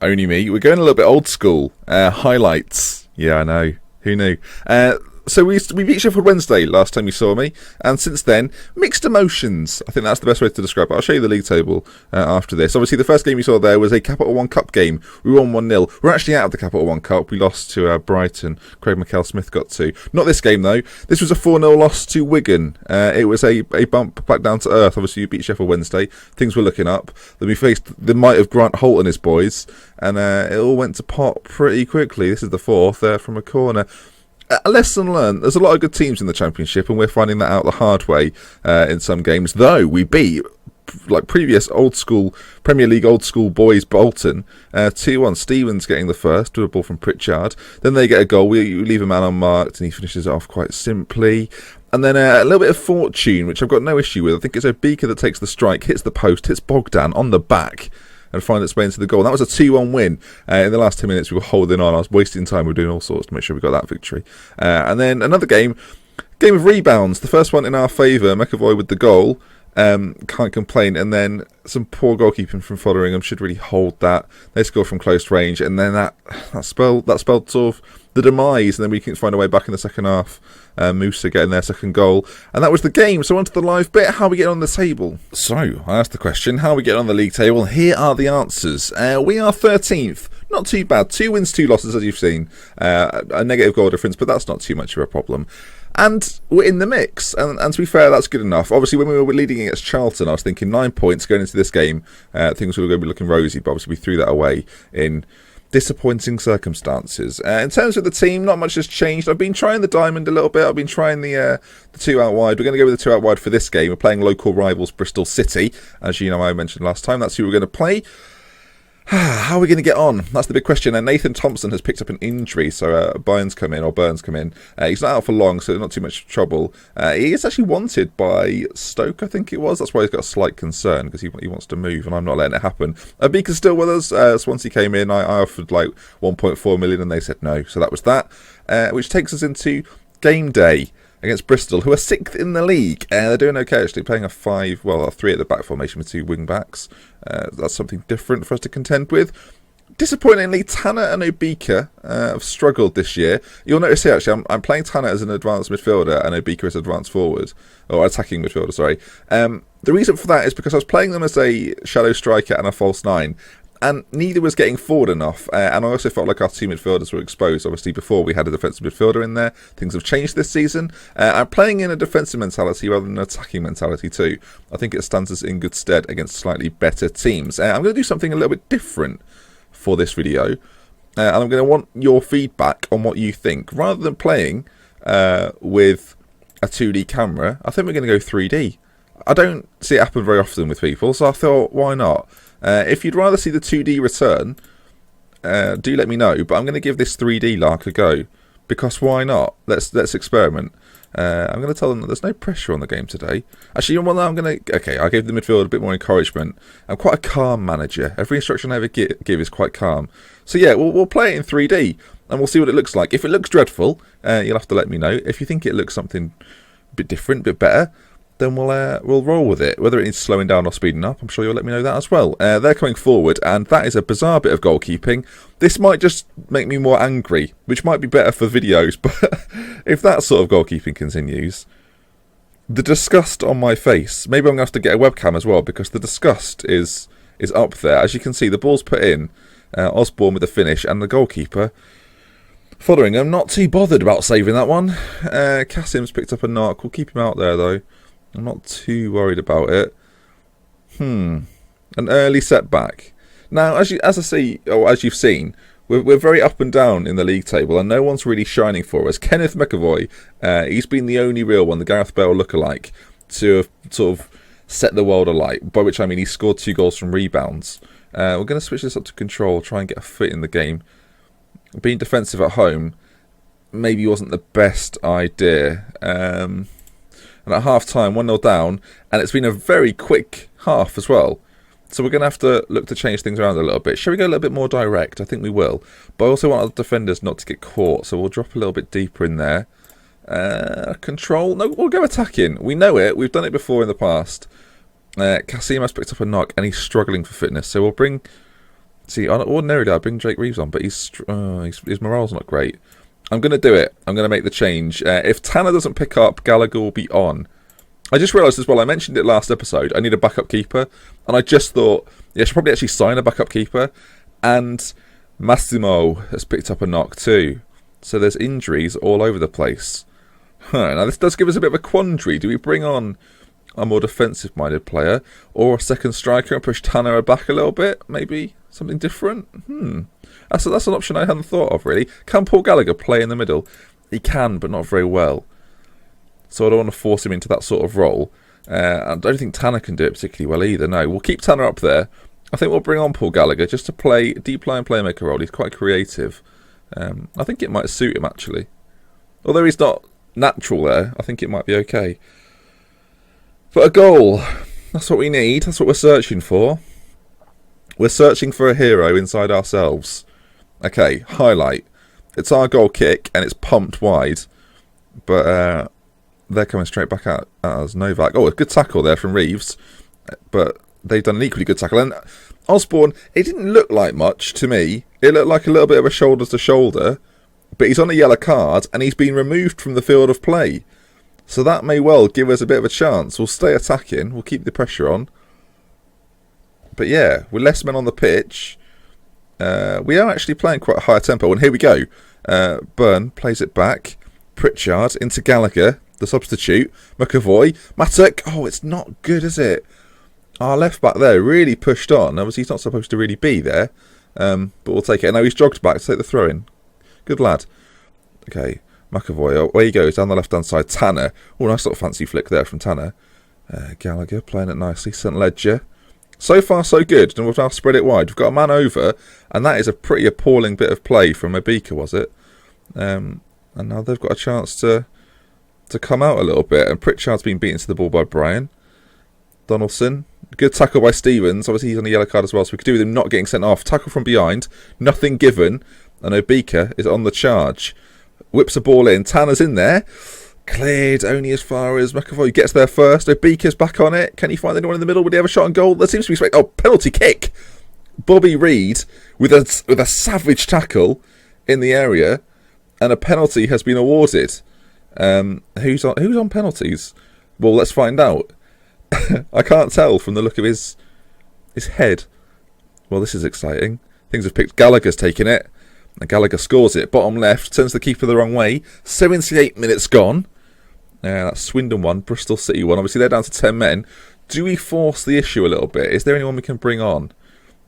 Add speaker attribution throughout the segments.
Speaker 1: only me. We're going a little bit old school. Highlights. Yeah, I know. Who knew? So we beat Sheffield Wednesday last time you saw me, and since then, mixed emotions. I think that's the best way to describe it. I'll show you the league table after this. Obviously, the first game you saw there was a Capital One Cup game. We won 1-0. We're actually out of the Capital One Cup. We lost to Brighton. Craig McHale-Smith got 2. Not this game, though. This was a 4-0 loss to Wigan. It was a bump back down to earth. Obviously, you beat Sheffield Wednesday. Things were looking up. Then we faced the might of Grant Holt and his boys, and it all went to pot pretty quickly. This is the 4th from a corner. A lesson learned. There's a lot of good teams in the Championship, and we're finding that out the hard way in some games. Though we beat previous old school Premier League old school boys Bolton 2-1. Stevens getting the first with a ball from Pritchard. Then they get a goal. We leave a man unmarked, and he finishes it off quite simply. And then a little bit of fortune, which I've got no issue with. I think it's Obika that takes the strike, hits the post, hits Bogdan on the back, and find its way into the goal. And that was a 2-1 win. In the last 10 minutes, we were holding on. I was wasting time. We were doing all sorts to make sure we got that victory. And then another game of rebounds. The first one in our favour. McAvoy with the goal. Can't complain. And then some poor goalkeeping from Fotheringham. Should really hold that. They score from close range. And then that spelled sort of the demise. And then we can find a way back in the second half. Musa getting their second goal, and that was the game. So on to the live bit. How are we getting on the table? So I asked the question, how are we getting on the league table? Here are the answers. We are 13th. Not too bad. 2 wins, 2 losses, as you've seen. A negative goal difference, but that's not too much of a problem. And we're in the mix, and to be fair, that's good enough. Obviously, when we were leading against Charlton, I was thinking 9 points going into this game. Things were going to be looking rosy, but obviously we threw that away in disappointing circumstances. In terms of the team, not much has changed. I've been trying the diamond a little bit. I've been trying the 2 out wide. We're going to go with the 2 out wide for this game. We're playing local rivals Bristol City, as you know I mentioned last time. That's who we're going to play. How are we going to get on? That's the big question. And Nathan Thompson has picked up an injury, so Burns come in. He's not out for long, so not too much trouble. He is actually wanted by Stoke, I think it was. That's why he's got a slight concern, because he wants to move, and I'm not letting it happen. Beaker's still with us. Swansea came in. I offered like 1.4 million, and they said no. So that was that, which takes us into game day against Bristol, who are 6th in the league. They're doing okay, actually, playing a 3 at the back formation with 2 wing backs. That's something different for us to contend with. Disappointingly, Tanner and Obika have struggled this year. You'll notice here, actually, I'm playing Tanner as an advanced midfielder and Obika as advanced forward, or attacking midfielder, sorry. The reason for that is because I was playing them as a shadow striker and a false 9, and neither was getting forward enough. And I also felt like our 2 midfielders were exposed. Obviously, before we had a defensive midfielder in there. Things have changed this season. I'm playing in a defensive mentality rather than an attacking mentality too. I think it stands us in good stead against slightly better teams. I'm going to do something a little bit different for this video. And I'm going to want your feedback on what you think. Rather than playing with a 2D camera, I think we're going to go 3D. I don't see it happen very often with people, so I thought, why not? If you'd rather see the 2D return, do let me know. But I'm going to give this 3D lark a go, because why not? Let's experiment. I'm going to tell them that there's no pressure on the game today. Actually, I gave the midfield a bit more encouragement. I'm quite a calm manager. Every instruction I ever give is quite calm. So yeah, we'll play it in 3D, and we'll see what it looks like. If it looks dreadful, you'll have to let me know. If you think it looks something a bit different, a bit better, then we'll roll with it. Whether it needs slowing down or speeding up, I'm sure you'll let me know that as well. They're coming forward, and that is a bizarre bit of goalkeeping. This might just make me more angry, which might be better for videos, but if that sort of goalkeeping continues, the disgust on my face, maybe I'm going to have to get a webcam as well, because the disgust is up there. As you can see, the ball's put in, Osborne with the finish, and the goalkeeper, Fotheringham, not too bothered about saving that one. Kasim's picked up a knock. We'll keep him out there, though. I'm not too worried about it. An early setback. Now, as you've seen, we're very up and down in the league table, and no one's really shining for us. Kenneth McAvoy, he's been the only real one, the Gareth Bale lookalike, to have sort of set the world alight. By which I mean he scored 2 goals from rebounds. We're going to switch this up to control, try and get a foot in the game. Being defensive at home maybe wasn't the best idea. And at half-time, 1-0 down, and it's been a very quick half as well. So we're going to have to look to change things around a little bit. Shall we go a little bit more direct? I think we will. But I also want our defenders not to get caught, so we'll drop a little bit deeper in there. Control? No, we'll go attacking. We know it. We've done it before in the past. Kasim has picked up a knock, and he's struggling for fitness. So we'll bring See, ordinarily I'd bring Jake Reeves on, but his morale's not great. I'm going to do it. I'm going to make the change. If Tanner doesn't pick up, Gallagher will be on. I just realised as well, I mentioned it last episode, I need a backup keeper. And I just thought, yeah, I should probably actually sign a backup keeper. And Massimo has picked up a knock too. So there's injuries all over the place. Now this does give us a bit of a quandary. Do we bring on a more defensive-minded player or a second striker and push Tanner back a little bit? Maybe something different? That's an option I hadn't thought of, really. Can Paul Gallagher play in the middle? He can, but not very well. So I don't want to force him into that sort of role. I don't think Tanner can do it particularly well either. No, we'll keep Tanner up there. I think we'll bring on Paul Gallagher just to play a deep line playmaker role. He's quite creative. I think it might suit him, actually. Although he's not natural there, I think it might be okay. But a goal, that's what we need. That's what we're searching for. We're searching for a hero inside ourselves. Okay, highlight. It's our goal kick, and it's pumped wide. But they're coming straight back at us. Novak. Oh, a good tackle there from Reeves. But they've done an equally good tackle. And Osborne, it didn't look like much to me. It looked like a little bit of a shoulder-to-shoulder. But he's on a yellow card, and he's been removed from the field of play. So that may well give us a bit of a chance. We'll stay attacking. We'll keep the pressure on. But yeah, with less men on the pitch, we are actually playing quite a high tempo. And here we go. Byrne plays it back. Pritchard into Gallagher, the substitute. McAvoy. Mattock. Oh, it's not good, is it? Our left back there really pushed on. Obviously, he's not supposed to really be there. But we'll take it. And now he's jogged back to take the throw in. Good lad. Okay, McAvoy. Away he goes down the left-hand side. Tanner. Oh, nice little fancy flick there from Tanner. Gallagher playing it nicely. St. Ledger. So far, so good. And we've now spread it wide. We've got a man over. And that is a pretty appalling bit of play from Obika, was it? And now they've got a chance to come out a little bit. And Pritchard's been beaten to the ball by Brian. Donaldson. Good tackle by Stevens. Obviously, he's on the yellow card as well. So we could do with him not getting sent off. Tackle from behind. Nothing given. And Obika is on the charge. Whips a ball in. Tanner's in there. Cleared only as far as McAvoy gets there first. Obika's back on it. Can he find anyone in the middle? Would he have a shot on goal? There seems to be space. Oh, penalty kick. Bobby Reed with a savage tackle in the area. And a penalty has been awarded. Who's on penalties? Well, let's find out. I can't tell from the look of his head. Well, this is exciting. Things have picked. Gallagher's taken it. And Gallagher scores it. Bottom left. Turns the keeper the wrong way. 78 minutes gone. That's Swindon 1. Bristol City 1. Obviously, they're down to 10 men. Do we force the issue a little bit? Is there anyone we can bring on?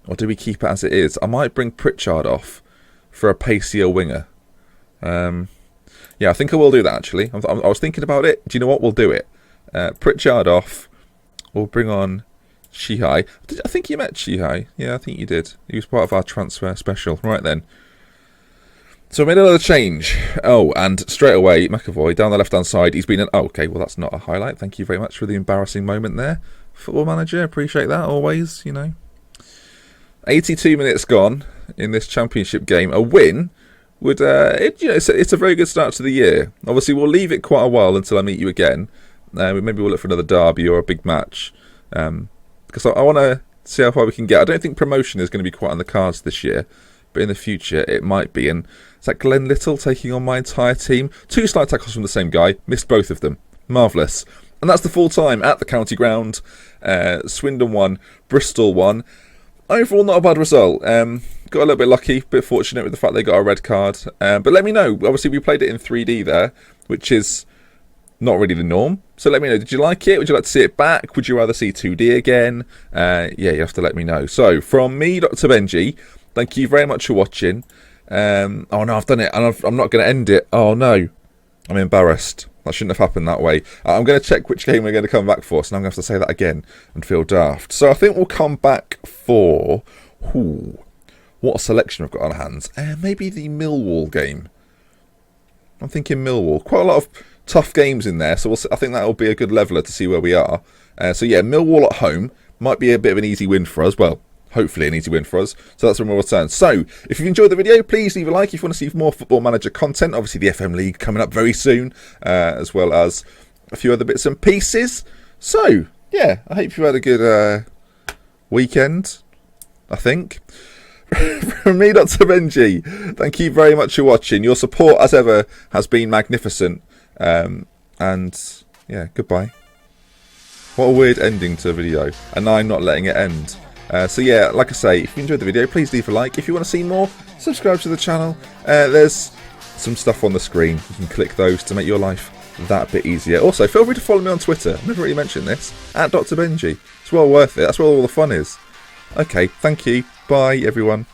Speaker 1: Or do we keep it as it is? I might bring Pritchard off for a pacier winger. Yeah, I think I will do that, actually. I was thinking about it. Do you know what? We'll do it. Pritchard off. We'll bring on Shihai. I think you met Shihai. Yeah, I think you did. He was part of our transfer special. Right then. So I made another change. Oh, and straight away, McAvoy, down the left-hand side, he's been oh, okay, well, that's not a highlight. Thank you very much for the embarrassing moment there. Football Manager, appreciate that, always, 82 minutes gone in this championship game. A win would, it's a very good start to the year. Obviously, we'll leave it quite a while until I meet you again. Maybe we'll look for another derby or a big match. Because I want to see how far we can get. I don't think promotion is going to be quite on the cards this year. But in the future, it might be. And is that Glenn Little taking on my entire team? 2 slide tackles from the same guy. Missed both of them. Marvellous. And that's the full time at the county ground. Swindon 1, Bristol 1. Overall, not a bad result. Got a little bit lucky, a bit fortunate with the fact they got a red card. But let me know. Obviously, we played it in 3D there, which is not really the norm. So let me know. Did you like it? Would you like to see it back? Would you rather see 2D again? Yeah, you have to let me know. So, from me, Dr. Benji, thank you very much for watching. Oh no, I've done it, and I'm not going to end it. Oh no, I'm embarrassed. That shouldn't have happened that way. I'm going to check which game we're going to come back for, so now I'm going to have to say that again and feel daft. So I think we'll come back for... what a selection I've got on hands. Maybe the Millwall game. I'm thinking Millwall. Quite a lot of tough games in there, so I think that'll be a good leveller to see where we are. So yeah, Millwall at home might be a bit of an easy win for us. Well, hopefully an easy win for us. So that's when we'll return. So, if you've enjoyed the video, please leave a like if you want to see more Football Manager content. Obviously, the FM League coming up very soon, as well as a few other bits and pieces. So, yeah, I hope you had a good weekend, I think. From me, Dr. Benji, thank you very much for watching. Your support, as ever, has been magnificent. And, yeah, goodbye. What a weird ending to a video. And I'm not letting it end. So yeah, like I say, if you enjoyed the video, please leave a like. If you want to see more, subscribe to the channel. There's some stuff on the screen. You can click those to make your life that bit easier. Also, feel free to follow me on Twitter. I've never really mentioned this. @Dr. Benji. It's well worth it. That's where all the fun is. Okay, thank you. Bye, everyone.